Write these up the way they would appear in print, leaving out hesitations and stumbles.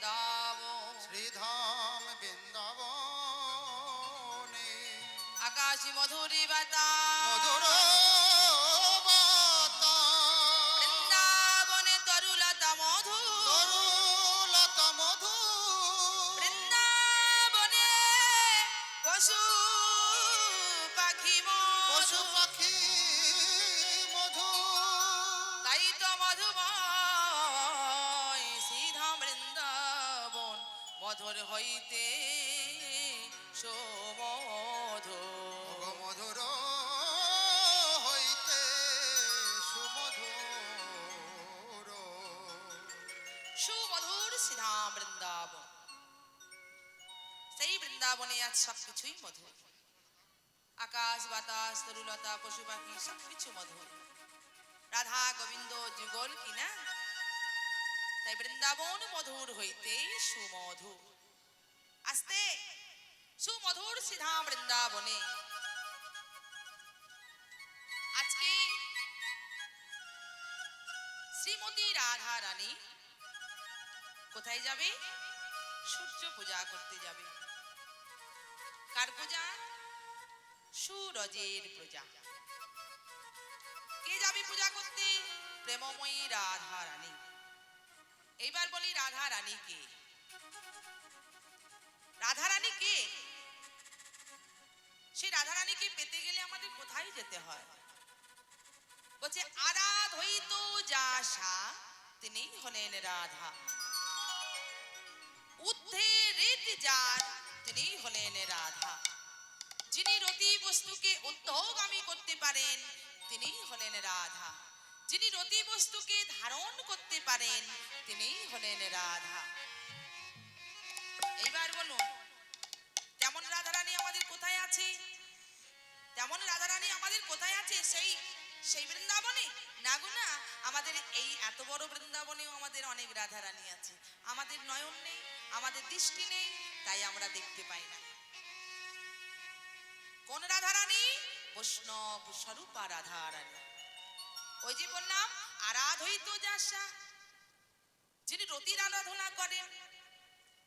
বৃন্দাবন, শ্রীধাম বৃন্দাবনে আকাশী মধুরী বাতাস, মধুর বাতাস, বৃন্দাবনে তরুলতা মধু, তরুলতা মধু, বৃন্দাবনে পশু পাখি পশু মধু, পাখি মধু, তাই তো মধুময় শ্রীধাম বৃন্দাবন, মধুর হইতে সুমধু। মধুর হইতে সুমধুর, সুমধুর শ্রীধাম বৃন্দাবন, সেই বৃন্দাবনে আজ সবকিছুই মধুর। আকাশ বাতাস তরুলতা পশু পাখি সবকিছু মধুর। রাধা গোবিন্দ যুগল কিনা, তাই বৃন্দাবন মধুর হইতে সুমধুর। আস্তে সুমধুর শ্রীধাম বৃন্দাবনে আজকে শ্রীমতী রাধা রানী কোথায় যাবে? সূর্য পূজা করতে যাবে। কার পূজা? সূরজের পূজা। কে যাবে পূজা করতে? প্রেমময়ী রাধা রানী। এইবার বলি রাধা রানী কে? রাধা রানী কে? সেই রাধা রানীকে পেতে গেলে আমাদের কোথায় যেতে হয়? বলছে আরাধইত যাশা তিনি হলেন রাধা, ঊর্ধ্বে ঋত যার তিনি হলেন রাধা। যিনি রতি বস্তুকে ঊর্ধ্বগামী করতে পারেন তিনি হলেন রাধা। যিনি রতি বস্তুকে ধারণ করতে পারেন তিনি হলেন রাধা। এইবার বলুন, তেমন রাধারানী আমাদের কোথায় আছে? তেমন রাধারানী আমাদের কোথায় আছে? সেই বৃন্দাবনে? না গো না, আমাদের এই এত বড় বৃন্দাবনেও আমাদের অনেক রাধারানী আছে। আমাদের নয়ন নেই, আমাদের দৃষ্টি নেই, তাই আমরা দেখতে পাই না। কোন রাধারানী? বৈষ্ণব স্বরূপা রাধারানী। ওই যে বললাম আরাধইত যাশা, যিনি রতির আরাধনা করেন,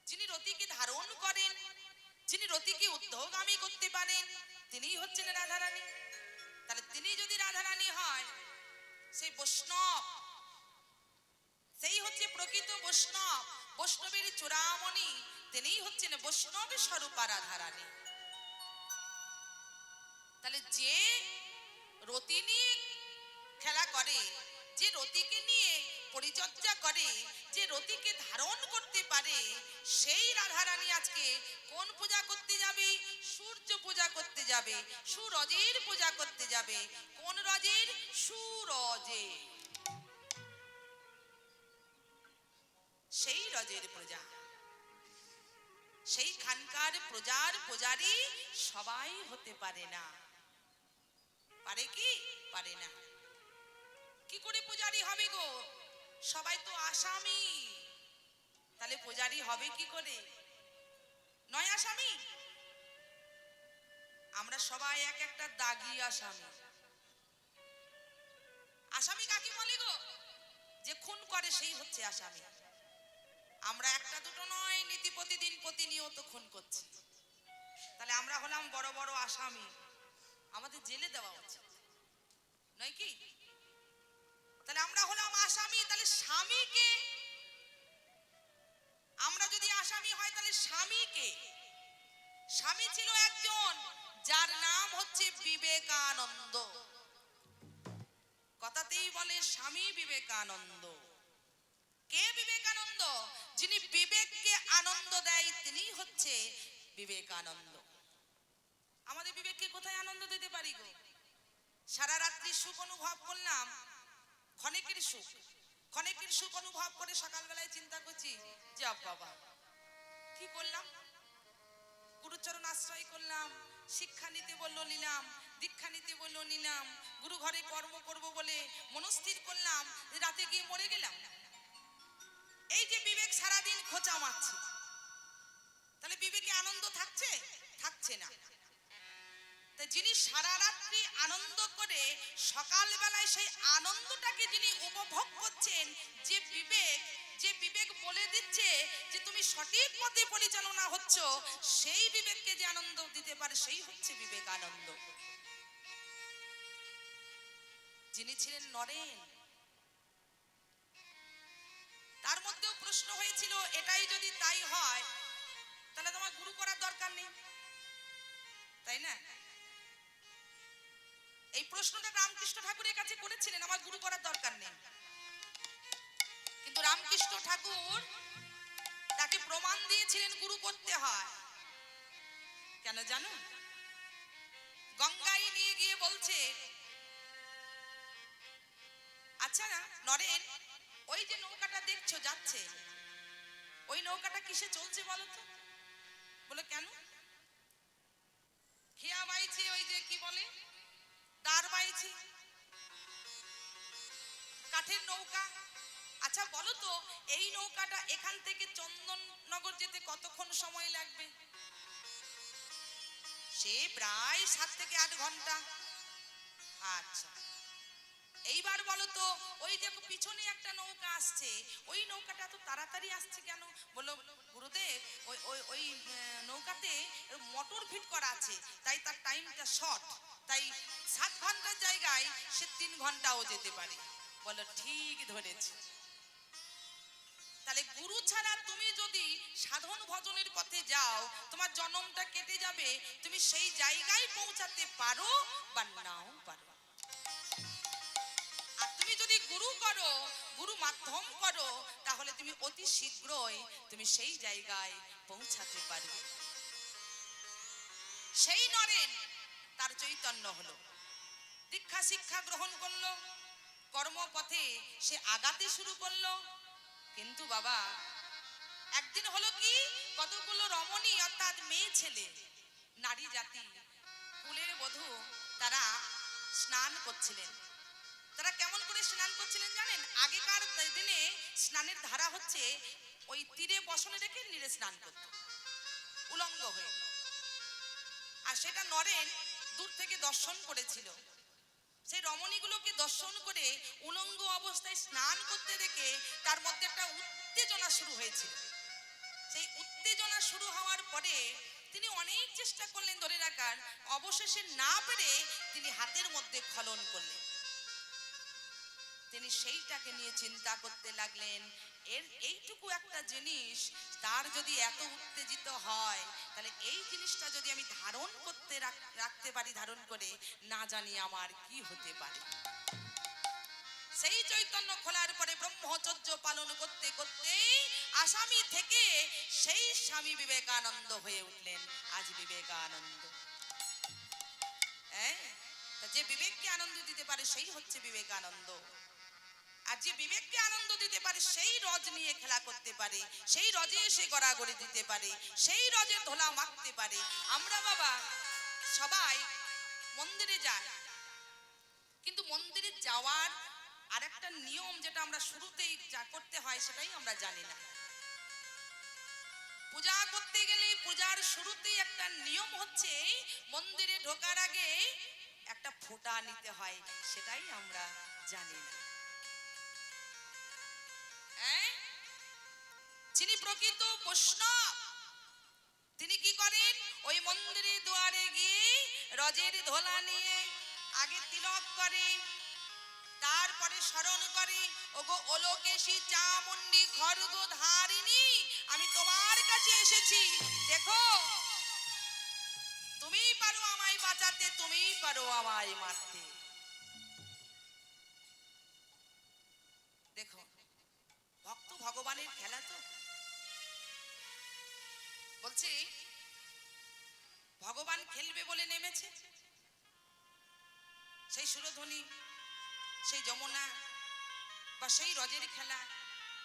যিনি রতিকে ধারণ করেন, যিনি রতিকে ঊর্ধ্বগামী করতে পারেন তিনি হচ্ছেন রাধারানী। তাহলে তিনি যদি রাধারানী হয়, সেই বৈষ্ণব, সেই হচ্ছে প্রকৃত বৈষ্ণব, বৈষ্ণবের চূড়ামণি, তিনি হচ্ছেন বৈষ্ণব স্বরূপা রাধারানী। তাহলে যে রতি নিয়ে খেলা করে, যে রতিকে নিয়ে পরিচর্যা করে, যে রতিকে ধারণ করতে পারে, সেই রাধারানী আজকে কোন পূজা করতে যাবে? সূর্য পূজা করতে যাবে, সূরজের পূজা করতে যাবে। কোন রজের? সূরজে, সেই রজের পূজা। সেই খানকার প্রজার পূজারী সবাই হতে পারে না। পারে কি? পারে না। কি করে পূজারী হবে গো? সবাই তো আসামি, তাহলে পূজারী হবে কি করে? নয় আসামি? আমরা সবাই এক একটা দাগি আসামি। আসামি কাকে বলে গো? যে খুন করে সেই হচ্ছে আসামি। আমরা একটা দুটো নয়, নীতি প্রতিদিন প্রতিনিয়ত খুন করছি, তাহলে আমরা হলাম বড় বড় আসামি। আমাদের জেলে দেওয়া উচিত নয় কি? তাহলে আমরা হলাম আসামি, তাহলে স্বামীকে, আমরা যদি আসামি হয় তাহলে স্বামীকে? স্বামী ছিল একজন যার নাম হচ্ছে বিবেকানন্দ। কথাতেই বলে স্বামী বিবেকানন্দ। কে বিবেকানন্দ? যিনি বিবেককে আনন্দ দেয় তিনি হচ্ছে বিবেকানন্দ। আমাদের বিবেককে কোথায় আনন্দ দিতে পারি গো? সারা রাত্রি সুখ অনুভব করলাম, ক্ষণিকের সুখ, ক্ষণিকের সুখ অনুভব করে সকালবেলায় চিন্তা করছি যে বাবা কি করলাম, গুরুচরণ আশ্রয় করলাম, শিক্ষা নিতে বললো নিলাম, দীক্ষা নিতে বললো নিলাম, গুরু ঘরে কর্ম করব বলে মনস্থির করলাম, রাতে গিয়ে মরে গেলাম। এই যে বিবেক সারাদিন খোঁচা মারছে, তাহলে বিবেকে আনন্দ থাকছে? থাকছে না। যিনি সারা রাত্রি আনন্দ করে সকাল বেলায় সেই আনন্দটাকে যিনি উপভোগ করছেন, যে বিবেক, যে বিবেক বলে দিচ্ছে যে তুমি সঠিক পথে পরিচালনা হচ্ছ, সেই বিবেককে যে আনন্দ দিতে পারে সেই হচ্ছে বিবেকানন্দ। যিনি ছিলেন নরেন, তার মধ্যেও প্রশ্ন হয়েছিল এটাই যদি তাই হয় তাহলে তোমার গুরু করার দরকার নেই, তাই না? এই প্রশ্নটা রামকৃষ্ণ ঠাকুরের কাছে করেছিলেন, আমার গুরু করার দরকার নেই। কিন্তু রামকৃষ্ণ ঠাকুর তাকে প্রমাণ দিয়েছিলেন গুরু করতে হয়। কেন জানো? গঙ্গায় নিয়ে গিয়ে বলছে, আচ্ছা না নরেন, ওই যে নৌকাটা দেখছো যাচ্ছে, ওই নৌকাটা কিসে চলছে বলো তো? বলে কেন? খেয়া বাইছে, ওই যে কি বলে দাঁড় বাইছে, কাঠের নৌকা। আচ্ছা বলো তো, এই নৌকাটা এখান থেকে চন্দননগর যেতে কতক্ষণ সময় লাগবে? সে প্রায় 7 থেকে 8 ঘন্টা। আচ্ছা এইবার বলো তো, ওই দেখো পিছনে একটা নৌকা আসছে, ওই নৌকাটা তো তাড়াতাড়ি আসছে কেন? বলো গুরুদেব, ওই ওই ওই নৌকাতে মোটর ফিট করা আছে, তাই তার টাইমটা শর্ট, তাই 7 ঘন্টার জায়গায় সে 3 ঘন্টাও যেতে পারে। বলো ঠিক ধরেছে। তাহলে গুরু ছাড়া তুমি যদি সাধন ভজনের পথে যাও, তোমার জন্মটা কেটে যাবে, তুমি সেই জায়গায় পৌঁছাতে পারো বা নাও পারো। আর তুমি যদি গুরু করো, গুরু মাধ্যম করো, তাহলে তুমি অতি শীঘ্রই তুমি সেই জায়গায় পৌঁছাতে পারবে। সেই নরেন তার চৈতন্য হলো, দীক্ষা শিক্ষা গ্রহণ করলো, কর্মপথে সে আগাতে শুরু করলো। কিন্তু বাবা একদিন হলো কি, কতগুলো রমণী অর্থাৎ মেয়ে ছেলে, নারী জাতি, কুলের বধূ, তারা স্নান করছিলেন। তারা কেমন করে স্নান করছিলেন জানেন? আগেকার দিনে স্নানের ধারা হচ্ছে ওই তীরে বসনে রেখে নীরে স্নান করত উলঙ্গ হয়ে। আর সেটা নরেন দূর থেকে দর্শন করেছিল। সেই রমণীগুলোকে দর্শন করে উলঙ্গ অবস্থায় স্নান করতে দেখে তার মধ্যে একটা উত্তেজনা শুরু হয়েছিল। সেই উত্তেজনা শুরু হওয়ার পরে তিনি অনেক চেষ্টা করলেন ধরে রাখার, অবশেষে না পেরে তিনি হাতের মধ্যে খলন করলেন। তিনি সেইটাকে নিয়ে চিন্তা করতে লাগলেন, এর এইটুকু একটা জিনিস তার যদি এত উত্তেজিত হয়, তাহলে এই জিনিসটা যদি আমি ধারণ করতে রাখতে পারি, ধারণ করে না জানি আমার কি হতে পারে। সেই চৈতন্য খোলার পরে ব্রহ্মচর্য পালন করতে করতে আসামি থেকে সেই স্বামী বিবেকানন্দ হয়ে উঠলেন আজ বিবেকানন্দ। যে বিবেককে আনন্দ দিতে পারে সেই হচ্ছে বিবেকানন্দ। আর যে বিবেককে আনন্দ দিতে পারে সেই রজ নিয়ে খেলা করতে পারে, সেই রজে এসে গড়াগড়ি দিতে পারে, সেই রজের ধোলা মাখতে পারে। আমরা বাবা সবাই মন্দিরে যাই, কিন্তু মন্দিরে যাওয়ার আর একটা নিয়ম যেটা আমরা শুরুতেই যা করতে হয় সেটাই আমরা জানি না। পূজা করতে গেলে পূজার শুরুতেই একটা নিয়ম হচ্ছে মন্দিরে ঢোকার আগে একটা ফোঁটা নিতে হয়, সেটাই আমরা জানি না। যিনি প্রকৃত বৈষ্ণব তিনি কি করেন? ওই মন্দিরে দুয়ারে গিয়ে রজের ধোলা নিয়ে আগে তিলক করে, তারপরে স্মরণ করে, ওগো ওলোকেশী চামুন্ডি খড়গ ধারিণী, আমি তোমার কাছে এসেছি, দেখো তুমিই পারো আমায় বাঁচাতে, তুমিই পারো আমায় মারতে। দেখো ভক্ত ভগবানের খেলা তো। বলছি ভগবান খেলবে বলে নেমেছে, সেই সুরধ্বনি, সেই যমুনা বা সেই রজের খেলা,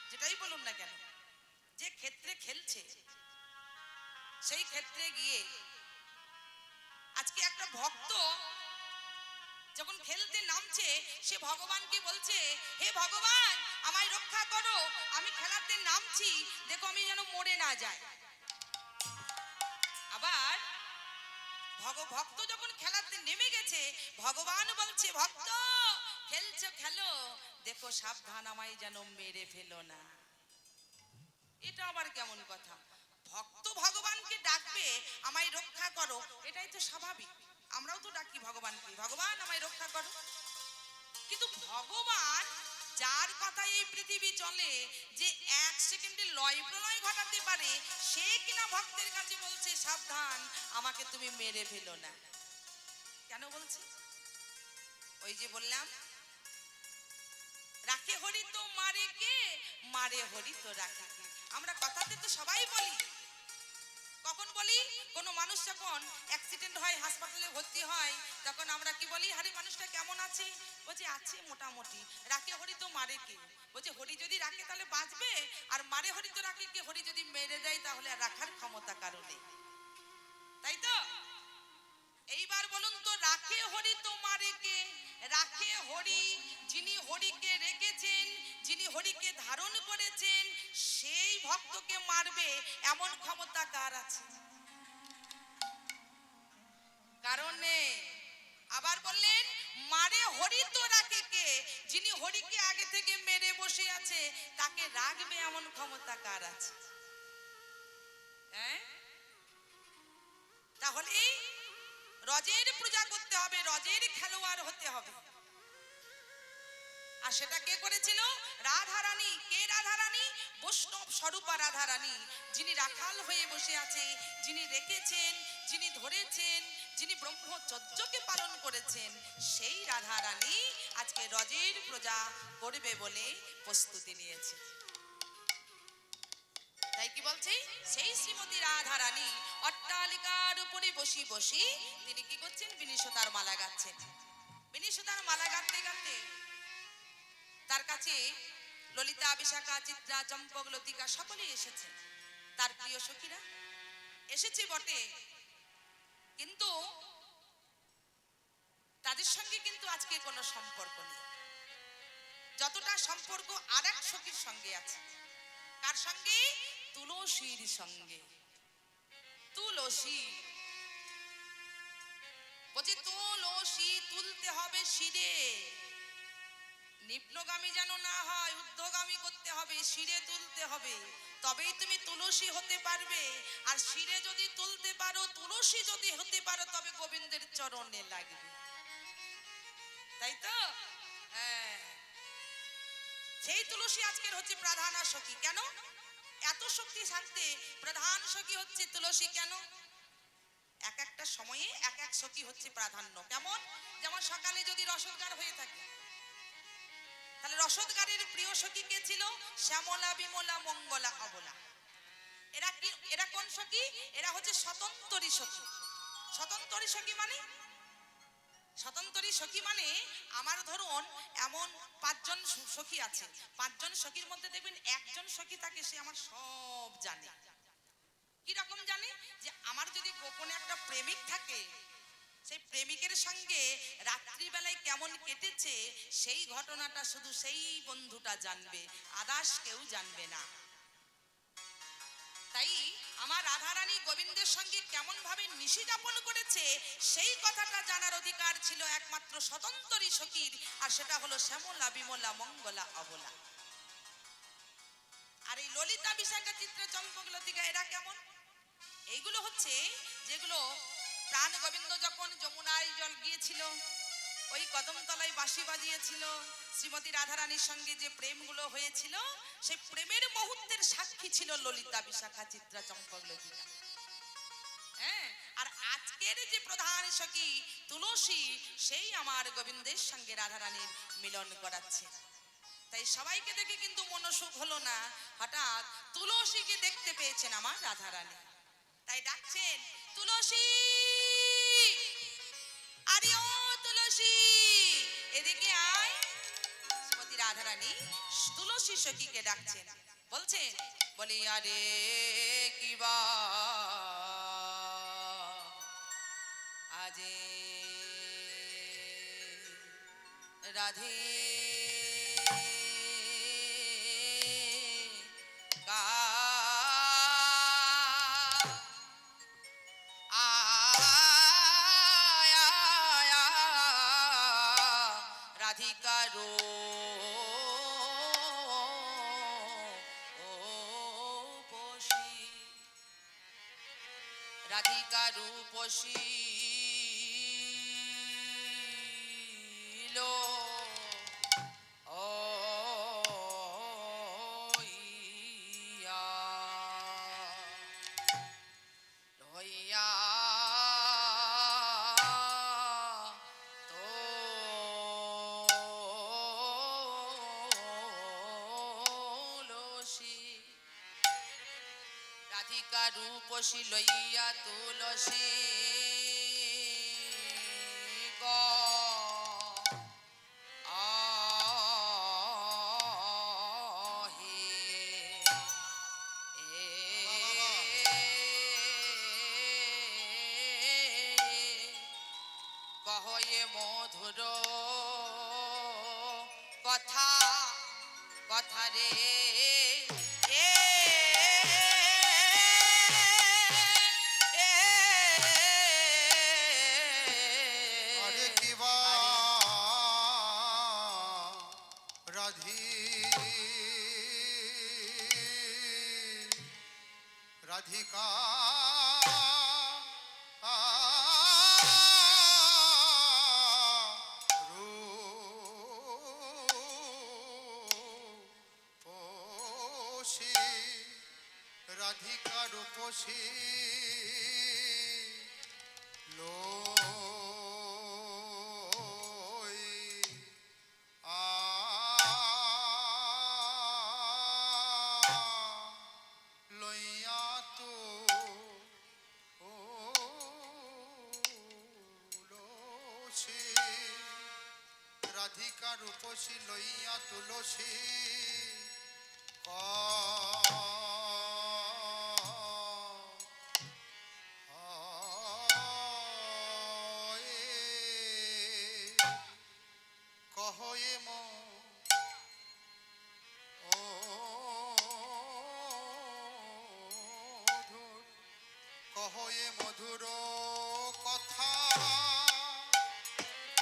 যেটাই বলুন না কেন, যে ক্ষেত্রে খেলছে সেই ক্ষেত্রে গিয়ে আজকে একটা ভক্ত যখন খেলতে নামছে, সে ভগবানকে বলছে, হে ভগবান আমায় রক্ষা করো, আমি খেলাতে নামছি, দেখো আমি যেন মরে না যাই। আবার ভক্ত যখন খেলাতে নেমে গেছে, ভগবান বলছে, ভক্ত খেলছো খেলো, দেখো সাবধান আমায় যেন মেরে ফেলো না। এটা আবার কেমন কথা? ভক্ত ভগবানকে ডাকবে আমায় রক্ষা করো, এটাই তো স্বাভাবিক। আমরাও তো ডাকি ভগবানকে, ভগবান আমায় রক্ষা করো। কিন্তু ভগবান যার কথায় এই পৃথিবী চলে, যে এক সেকেন্ডে লয় প্রলয় ঘটাতে পারে, সে কিনা ভক্তের কাছে বলছে সাবধান, আমাকে তুমি মেরে ফেলো না। কেন বলছে? ওই যে বললাম, রাখে হরি তো মারে কে, মারে হরি তো রাখে কে। আমরা কথাতে তো সবাই বলি। কখন বলি? কোন মানুষ যখন অ্যাক্সিডেন্ট হয়, হাসপাতালে ভর্তি হয়, তখন আমরা কি বলি? আরে মানুষটা কেমন আছে? বলছে আছে মোটামুটি। রাখে হরি তো মারে কে? বলছে হরি যদি রাখে তাহলে বাঁচবে, আর মারে হরি তো রাখে কে? হরি যদি মেরে দেয় তাহলে আর রাখার ক্ষমতা কারো নেই, তাই তো? এইবার বলুন তো, রাখে হরি তো মারে কে? রাখে হরি, যিনি হরিকে রেখেছেন, যিনি হরিকে ধারণ করেছেন, সেই ভক্তকে মারবে এমন ক্ষমতা কার আছে? কারণ নেই। আবার বললেন মারে হরি তো রাখে কে? যিনি হরিকে আগে থেকে মেরে বসে আছে, তাকে রাখবে এমন ক্ষমতা কার আছে? হ্যাঁ, তাহলে রজের পূজা করতে হবে, রজের খেলোয়াড় হতে হবে। আর সেটা কে করেছিল? রাধারানী। কে রাধারানী? বৈষ্ণব স্বরূপা রাধারানী, যিনি রাখাল হয়ে বসে আছে, যিনি রেখেছেন, যিনি ধরেছেন, যিনি ব্রহ্মচর্যকে পালন করেছেন, সেই রাধারানী আজকে রজের পূজা করবে বলে প্রস্তুতি নিয়েছে। তাই কি বলছে? সেই শ্রীমতী রাধারানী অট্টালিকার উপরে বসি বসি তিনি কি করছেন? বিনিশতার মালা গাচ্ছেন। বিনিশতার মালা গাঁথতে গাঁথতে তার কাছে ললিতা, বিশাখা, চিত্রা, চম্পক, লতিকা সকলেই এসেছে। তার প্রিয় সখীরা এসেছে বটে, কিন্তু তাদের সঙ্গে কিন্তু আজকে কোনো সম্পর্ক নেই। যতটা সম্পর্ক আর এক সখীর সঙ্গে আছে। কার সঙ্গে? তুলসীর সঙ্গে। তুলসী বলছে তুলসী তুলতে হবে শিরে, নিম্নগামী যেন না হয়, ঊর্ধ্বগামী করতে হবে, শিরে তুলতে হবে, তবেই তুমি তুলসী হতে পারবে। আর শিরে যদি তুলতে পারো, তুলসী যদি হতে পারো, তবে গোবিন্দের চরণে লাগবে, তাই তো? হ্যাঁ, সেই তুলসী আজকের হচ্ছে প্রধান সখী। কেন? এত শক্তি থাকতে প্রধান সখী হচ্ছে তুলসী কেন? এক একটা সময়ে এক এক সখী হচ্ছে প্রাধান্য। কেমন? যেমন সকালে যদি রসদগার হয়ে থাকে, তাহলে রসদগারের প্রিয় সখী কে ছিল? শ্যামলা, বিমলা, মঙ্গলা, অবলা। এরা কি? এরা কোন সখী? এরা হচ্ছে স্বতন্ত্রী সখী। স্বতন্ত্রী সখী মানে? স্বতন্ত্রী সখী মানে আমার ধরুন এমন পাঁচজন সখী আছে, পাঁচজন সখীর মধ্যে দেখবেন একজন সখী থাকে, সে আমার সব জানে। কি রকম জানে? যে আমার যদি গোপনে একটা প্রেমিক থাকে, সেই প্রেমিকের সঙ্গে রাত্রিবেলায় কেমন কেটেছে সেই ঘটনাটা শুধু সেই বন্ধুটা জানবে, আদার্স কেউ জানবে না। তাই আমার রাধারানী গোবিন্দের সঙ্গে কেমন ভাবে নিশি যাপন করেছে সেই কথাটা জানার অধিকার ছিল একমাত্র স্বতন্ত্রী সখীর, আর সেটা হলো শ্যামলা, বিমলা, মঙ্গলা, অবলা। আর এই ললিতা, বিশাখা, চিত্রা, চম্পক, লতিকা এরা কেমন? এইগুলো হচ্ছে যেগুলো প্রাণ গোবিন্দ যখন যমুনায় জল গিয়েছিল, ওই কদমতলায় বাঁশি বাজিয়েছিল, শ্রীমতী রাধারানীর সঙ্গে যে প্রেমগুলো হয়েছিল, সেই প্রেমের মুহূর্তের সাক্ষী ছিল ললিতা, বিশাখা, চিত্রা, চম্পক, লতিকা। হ্যাঁ, আর আজকের যে প্রধান সখী তুলসী, সেই আমার গোবিন্দের সঙ্গে রাধারানীর মিলন করাচ্ছে। তাই সবাইকে দেখে কিন্তু মনসুখ হলো না, হঠাৎ তুলসীকে দেখতে পেয়েছেন আমার রাধারানী, তাই ডাকছেন তুলসী, আরে ও তুলসী এদিকে আয়। শ্রীমতী রাধারানী তুলসী সখীকে ডাকছেন, বলছেন বলি আরে কিবা আজে রাধে কা রাধিকারো রাধিকা রূপসী লো ও ইয়া লইয়া তুলসী রাধিকা রূপসী লইয়া তুলসী গ আহে কহয়ে মধুর কথা কথা রে এ আরে কিবা রাধি রাধিকা রূপসী রাধিকা রূপসী লই লইয়া তো তুলসী রাধিকা রূপসী লইয়া তুলসী কহয়ে মধুর কহয়ে মধুর কথা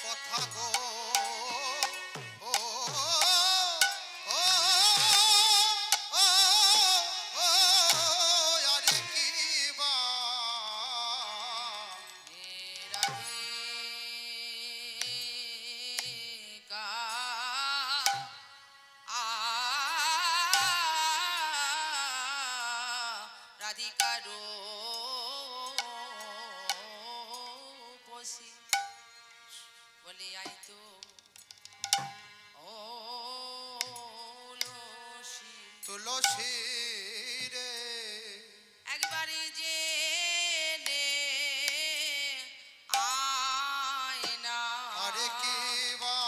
কথা গো ও ও ও ও আরে কি বা রাধিকা রাধিকা রূপসী বলে আই তো ও লসী তুলসী রে একবারে যে আয়না আরে কি বা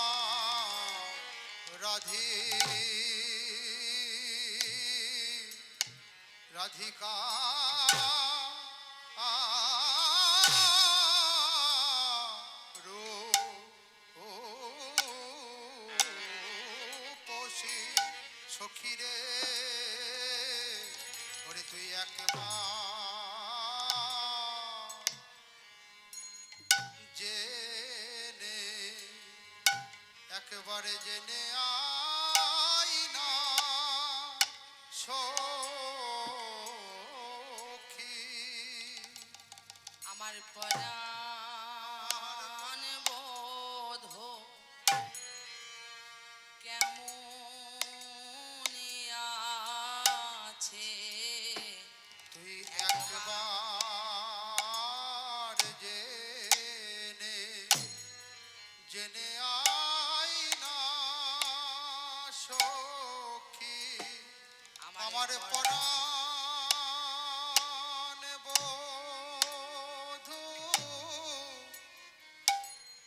রাধি রাধিকা রূপসী সখী রে ওরে তুই একবার জেনে একবারে জেনে আইনা সখী আমার পরাণ বোধ কেমন আছে তুই একবার জেনে জেনে আইনা সখী আমার পরাণ বধূ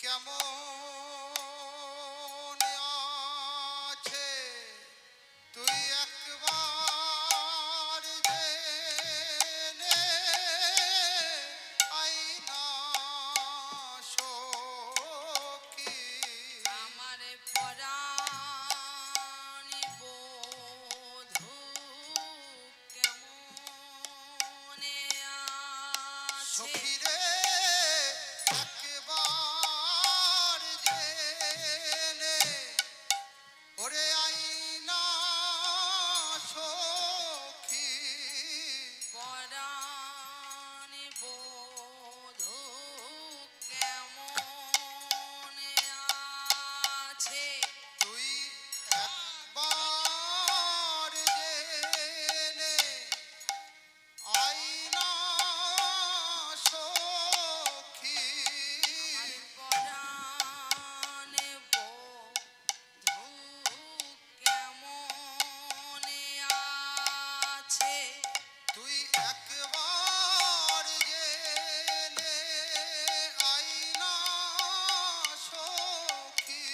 কেমন আছে তুই একবার জেনে আইনা সখী আমার পরাণ বধূ কেমন আছে সখী রে একবার জেনে ওরে আইনা সখী পরাণ বধূ তুই একবার জেনে আইনা সখী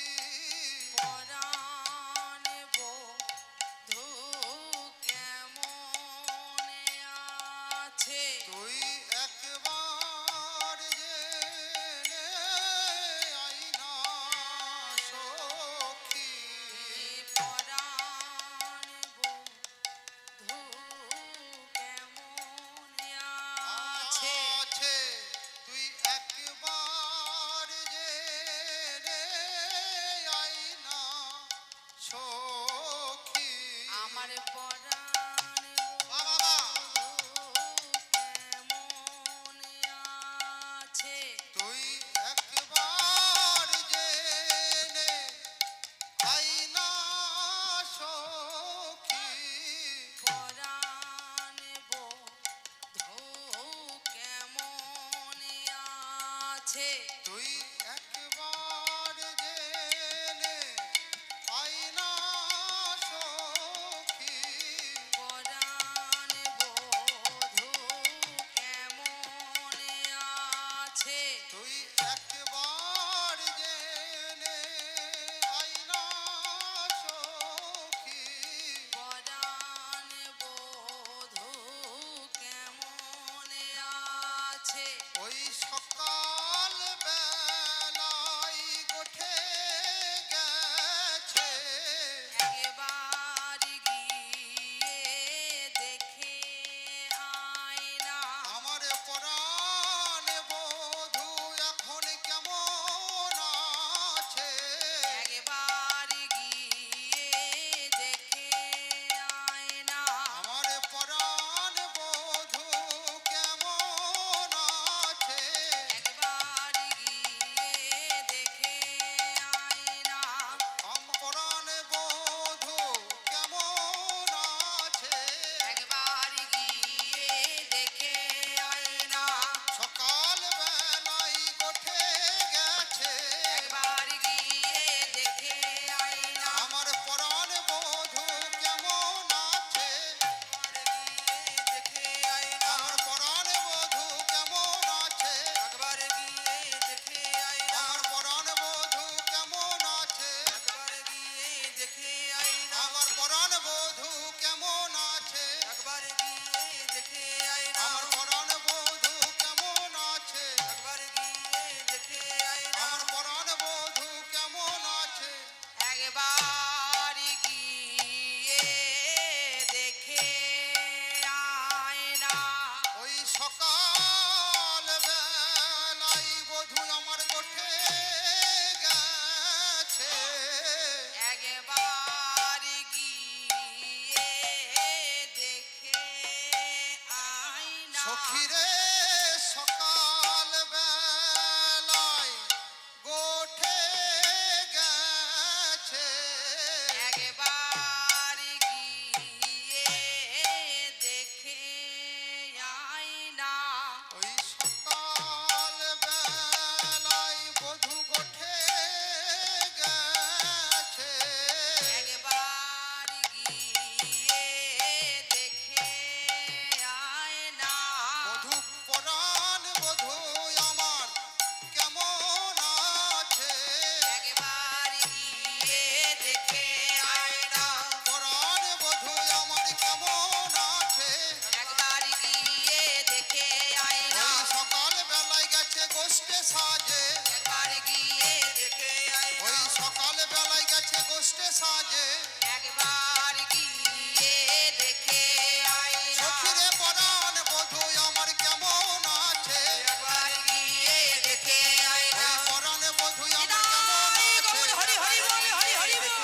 পরাণ বধূ কেমন আছে তুই একবার জেনে আইনা সখী পরাণ বধূ কেমন আছে আছে তুই একবার জেনে আইনা সখী আমার পরাণ বাবা কেমন আছে তুই একবার জেনে আইনা সখী পরাণ বধূ কেমন আছে তুই একবার জেনে আইনা সখী পরাণ বধূ কেমন আছে তুই একবার জেনে আইনা সখী পরাণ বধূ কেমন আছে ওই সকাল বেলায় গোঠে গেছে একবার গিয়ে দেখে আয়না আমার পরাণ বধূ এখন কেমন আছে একবার গিয়ে দেখে আয়না আমার পরাণ বধূ কেমন আছে একবার গিয়ে দেখে আয়না আমার পরাণ বধূ কেমন আছে একবার গিয়ে দেখে আয়না সকাল বেলায় গোঠে গেছে একবার গিয়ে দেখে আয়না আমার পরাণ বধূ কেমন আছে দেখে আয়না আমার পরাণ বধূ কেমন আছে একবার গিয়ে দেখে আয়না আমার পরাণ বধূ কেমন আছে একবার গিয়ে দেখে আয়না আমার পরাণ বধূ কেমন আছে একবার গিয়ে দেখে আয়না আমার পরাণ বধূ কেমন আছে একবার গিয়ে দেখে আয়না আমার পরাণ বধূ কেমন আছে একবার গিয়ে দেখে আয়না ওই সকাল বেলায় বধূ আমার গোঠে গেছে একবার গিয়ে দেখে আয়না সখীরে সকাল বেলায় গোঠে গেছে একবার গিয়ে দেখে আয়না ওই সকাল বেলায় বধূ গোঠে গেছে একবার গিয়ে দেখে আয়না বধূ পরাণ বধূ আমার কেমন আছে একবার গিয়ে দেখে আয়না পরাণ বধূ আমার কেমন আছে একবার গিয়ে দেখে আয়না ওই সকাল বেলায় গেছে গোষ্ঠে সাজে একবার গিয়ে দেখে আয়না ওই সকাল বেলায় গেছে গোষ্ঠে সাজে একবার গিয়ে দেখে আয়না সখীরে পরাণ বধূ আমার কেমন আছে একবার গিয়ে দেখে আয়না ওই পরাণ বধূ আমার নিতাই কেমন গৌর হরি হরি বল হরি হরি বল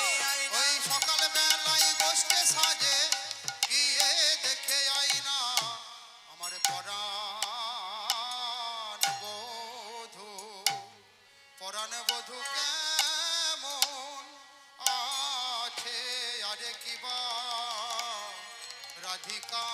ওই সকাল বেলায় গোষ্ঠে সাজে গিয়ে দেখে আইনা আমার পরাণ বধূ কেমন আছে আরে কিবা রাধিকা